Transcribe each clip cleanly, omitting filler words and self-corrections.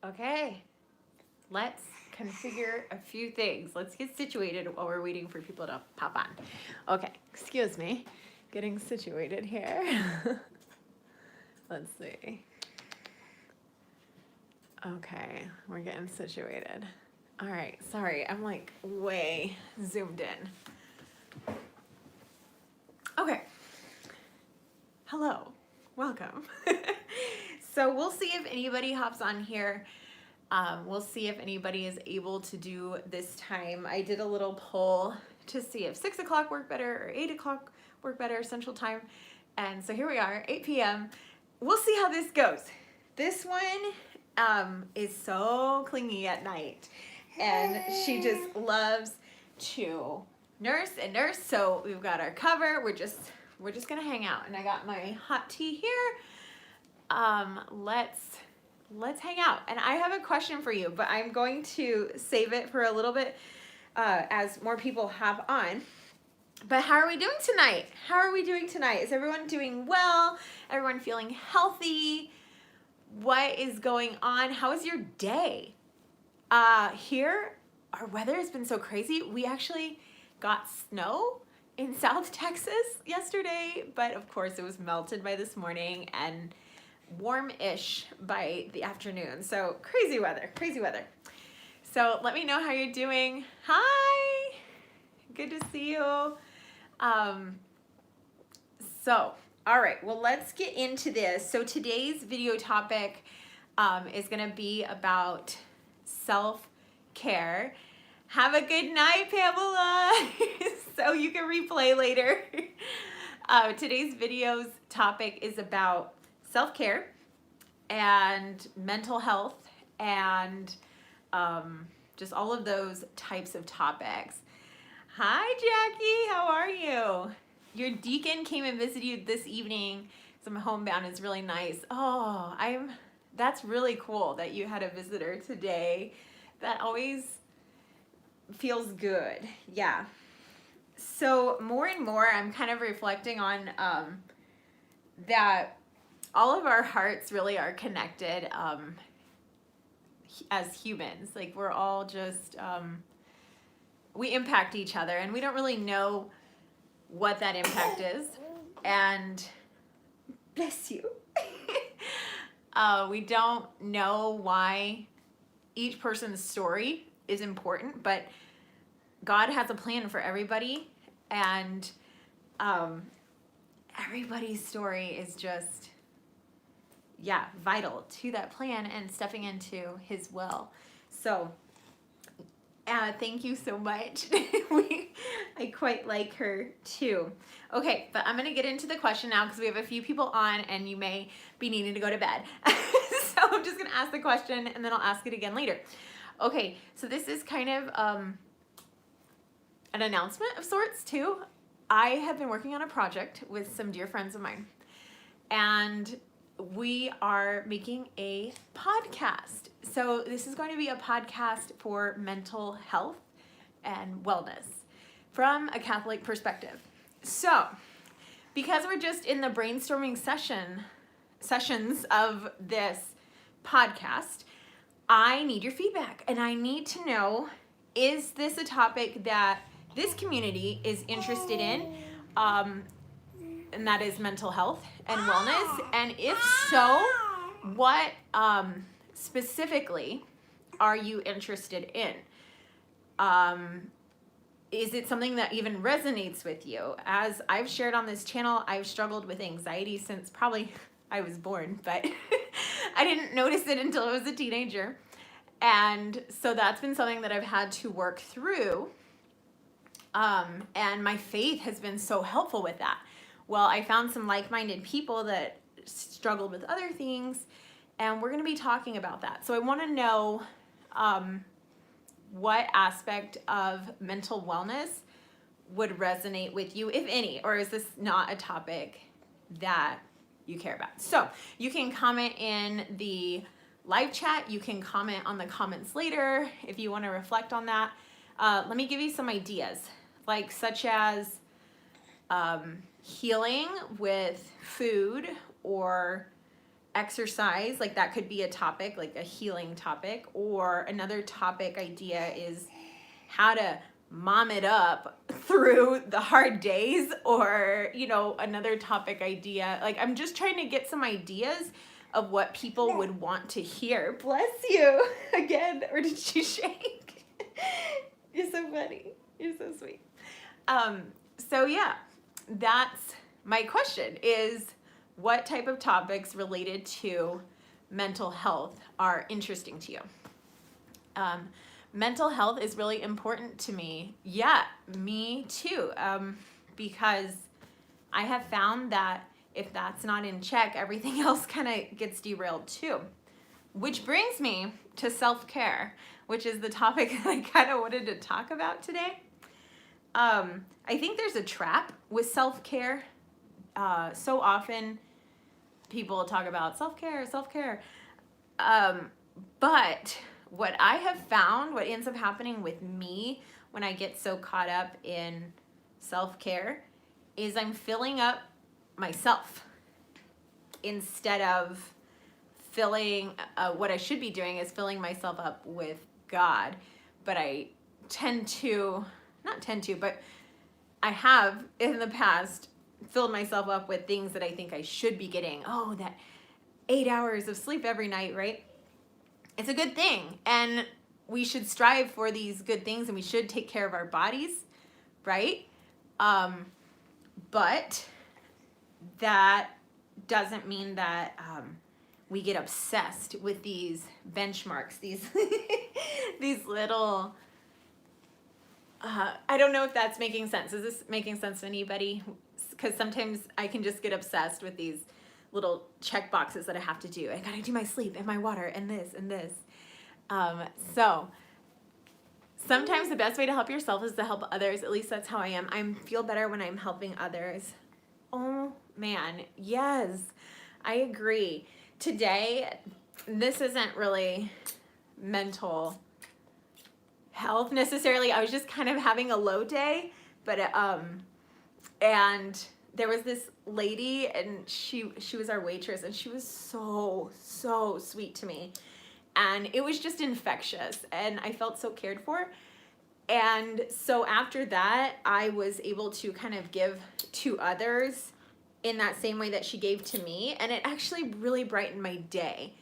Okay, let's configure a few things. Let's get situated while we're waiting for people to pop on. Okay, excuse me. Getting situated here. Let's see. Okay, we're getting situated. All right, sorry, I'm like way zoomed in. Okay. Hello, welcome. So we'll see if anybody hops on here. We'll see if anybody is able to do this time. I did a little poll to see if 6 o'clock worked better or 8 o'clock worked better Central Time. And so here we are, 8 p.m. We'll see how this goes. This one is so clingy at night. And she just loves to nurse and nurse. So we've got our cover. We're just gonna hang out. And I got my hot tea here. Let's hang out. And I have a question for you, but I'm going to save it for a little bit as more people hop on. But how are we doing tonight? How are we doing tonight? Is everyone doing well? Everyone feeling healthy? What is going on? How is your day? Here, our weather has been so crazy. We actually got snow in South Texas yesterday, but of course it was melted by this morning and warm-ish by the afternoon. So crazy weather, crazy weather. So let me know how you're doing. Hi, good to see you. All right, well, let's get into this. So today's video topic is gonna be about self-care. Have a good night, Pamela. So you can replay later. Today's video's topic is about self-care and mental health and just all of those types of topics. Hi, Jackie, how are you? Your deacon came and visited you this evening. So I'm homebound. It's really nice. Oh, that's really cool that you had a visitor today. That always feels good. Yeah. So more and more, I'm kind of reflecting on that all of our hearts really are connected as humans. Like we're all just, we impact each other and we don't really know what that impact is. And bless you. We don't know why each person's story is important, but God has a plan for everybody, and everybody's story is just, yeah, vital to that plan and stepping into His will. So, thank you so much. I quite like her too. Okay, but I'm gonna get into the question now because we have a few people on and you may be needing to go to bed. So I'm just gonna ask the question and then I'll ask it again later. Okay, so this is kind of an announcement of sorts too. I have been working on a project with some dear friends of mine, and we are making a podcast. So this is going to be a podcast for mental health and wellness from a Catholic perspective. So because we're just in the brainstorming sessions of this podcast, I need your feedback and I need to know, is this a topic that this community is interested in? And that is mental health and wellness. And if so, what specifically are you interested in? Is it something that even resonates with you? As I've shared on this channel, I've struggled with anxiety since probably I was born, but I didn't notice it until I was a teenager. And so that's been something that I've had to work through. And my faith has been so helpful with that. Well, I found some like-minded people that struggled with other things, and we're going to be talking about that. So I want to know what aspect of mental wellness would resonate with you, if any, or is this not a topic that you care about? So you can comment in the live chat. You can comment on the comments later if you want to reflect on that. Let me give you some ideas, like such as healing with food or exercise, like that could be a topic, like a healing topic, or another topic idea is how to mom it up through the hard days, or, you know, another topic idea. Like, I'm just trying to get some ideas of what people would want to hear. Bless you again. Or did she shake? You're so funny. You're so sweet. So yeah, that's my question is, what type of topics related to mental health are interesting to you? Mental health is really important to me. Yeah, me too. Because I have found that if that's not in check, everything else kind of gets derailed too. Which brings me to self-care, which is the topic that I kind of wanted to talk about today. I think there's a trap with self-care. So often people talk about self-care. But what I have found, what ends up happening with me when I get so caught up in self-care, is I'm filling up myself instead of filling, what I should be doing is filling myself up with God. But I but I have in the past filled myself up with things that I think I should be getting. Oh, that 8 hours of sleep every night, right? It's a good thing. And we should strive for these good things, and we should take care of our bodies, right? But that doesn't mean that we get obsessed with these benchmarks, these these little, I don't know if that's making sense. Is this making sense to anybody? Because sometimes I can just get obsessed with these little check boxes that I have to do. I gotta do my sleep and my water and this and this. So sometimes the best way to help yourself is to help others. At least that's how I am. I feel better when I'm helping others. Oh man, yes, I agree. Today, this isn't really mental health necessarily. I was just kind of having a low day, but and there was this lady, and she was our waitress, and she was so sweet to me, and it was just infectious, and I felt so cared for. And so after that, I was able to kind of give to others in that same way that she gave to me, and it actually really brightened my day.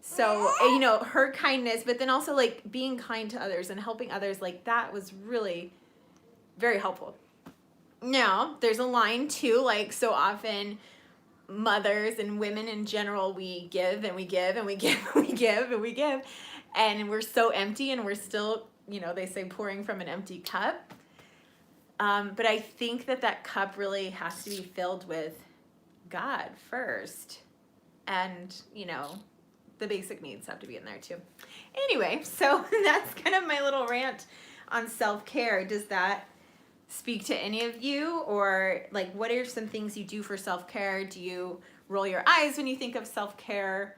So, you know, her kindness, but then also like being kind to others and helping others, like that was really very helpful. Now, there's a line too, like so often mothers and women in general, we give and we give and we give and we give and we give, and we're so empty, and we're still, you know, they say pouring from an empty cup. But I think that cup really has to be filled with God first, and, you know, the basic needs have to be in there too. Anyway, so that's kind of my little rant on self-care. Does that speak to any of you? Or like, what are some things you do for self-care? Do you roll your eyes when you think of self-care?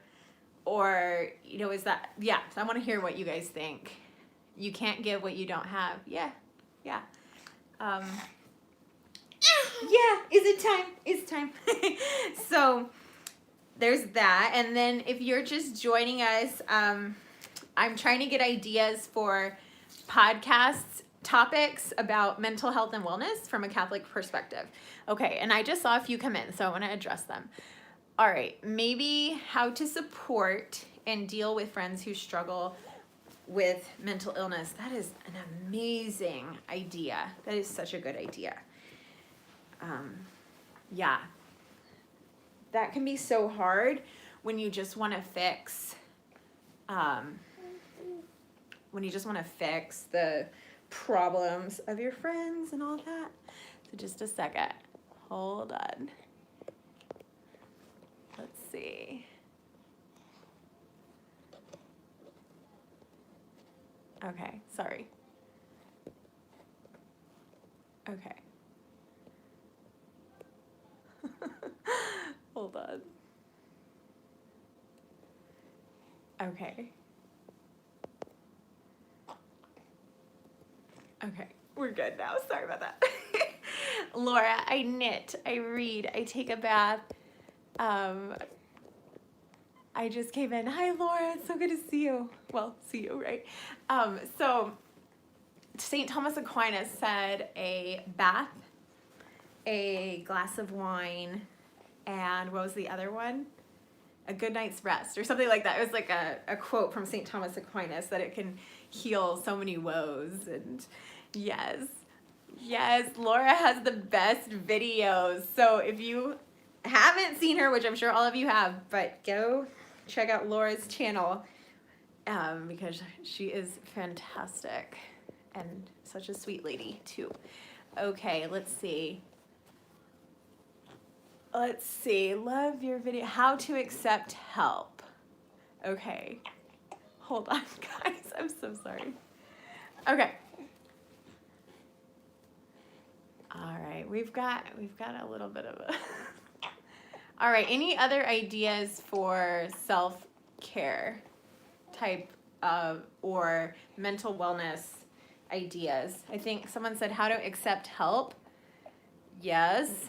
Or, you know, is that, yeah, I want to hear what you guys think. You can't give what you don't have. Yeah. Yeah, is it time? It's time. So there's that. And then if you're just joining us, I'm trying to get ideas for podcasts, topics about mental health and wellness from a Catholic perspective. Okay, and I just saw a few come in, so I want to address them. All right, maybe how to support and deal with friends who struggle with mental illness. That is an amazing idea. That is such a good idea. Yeah. That can be so hard when you just want to fix, the problems of your friends and all that. So just a second. Hold on. Let's see. Okay, sorry. Okay. Hold on. Okay. Okay, we're good now. Sorry about that. Laura, I knit, I read, I take a bath. I just came in. Hi, Laura. It's so good to see you. Well, see you, right? So St. Thomas Aquinas said a bath, a glass of wine, and what was the other one? A good night's rest or something like that. It was like a quote from St. Thomas Aquinas that it can heal so many woes. And yes, Laura has the best videos. So if you haven't seen her, which I'm sure all of you have, but go check out Laura's channel because she is fantastic and such a sweet lady too. Okay, let's see. Love your video. How to accept help. Okay, hold on, guys. I'm so sorry. Okay. All right, we've got a little bit of a. All right, any other ideas for self-care type of or mental wellness ideas? I think someone said how to accept help. Yes.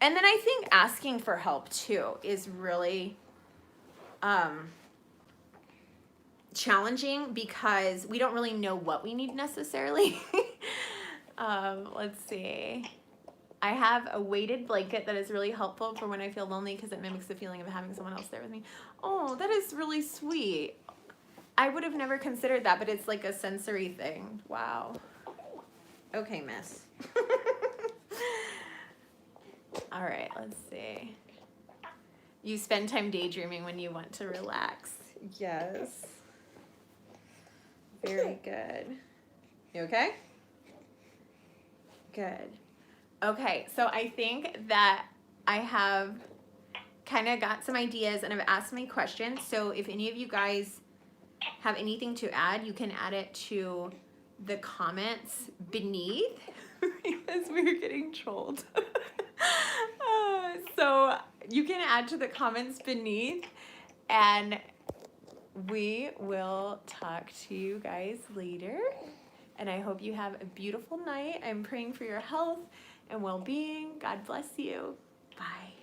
And then I think asking for help too is really challenging because we don't really know what we need necessarily. Let's see. I have a weighted blanket that is really helpful for when I feel lonely because it mimics the feeling of having someone else there with me. Oh, that is really sweet. I would have never considered that, but it's like a sensory thing. Wow. Okay, miss. All right, let's see. You spend time daydreaming when you want to relax. Yes. Very good. You okay? Good. Okay, so I think that I have kind of got some ideas and I've asked my questions. So if any of you guys have anything to add, you can add it to the comments beneath because we're getting trolled. So you can add to the comments beneath and we will talk to you guys later. And I hope you have a beautiful night. I'm praying for your health and well-being. God bless you. Bye.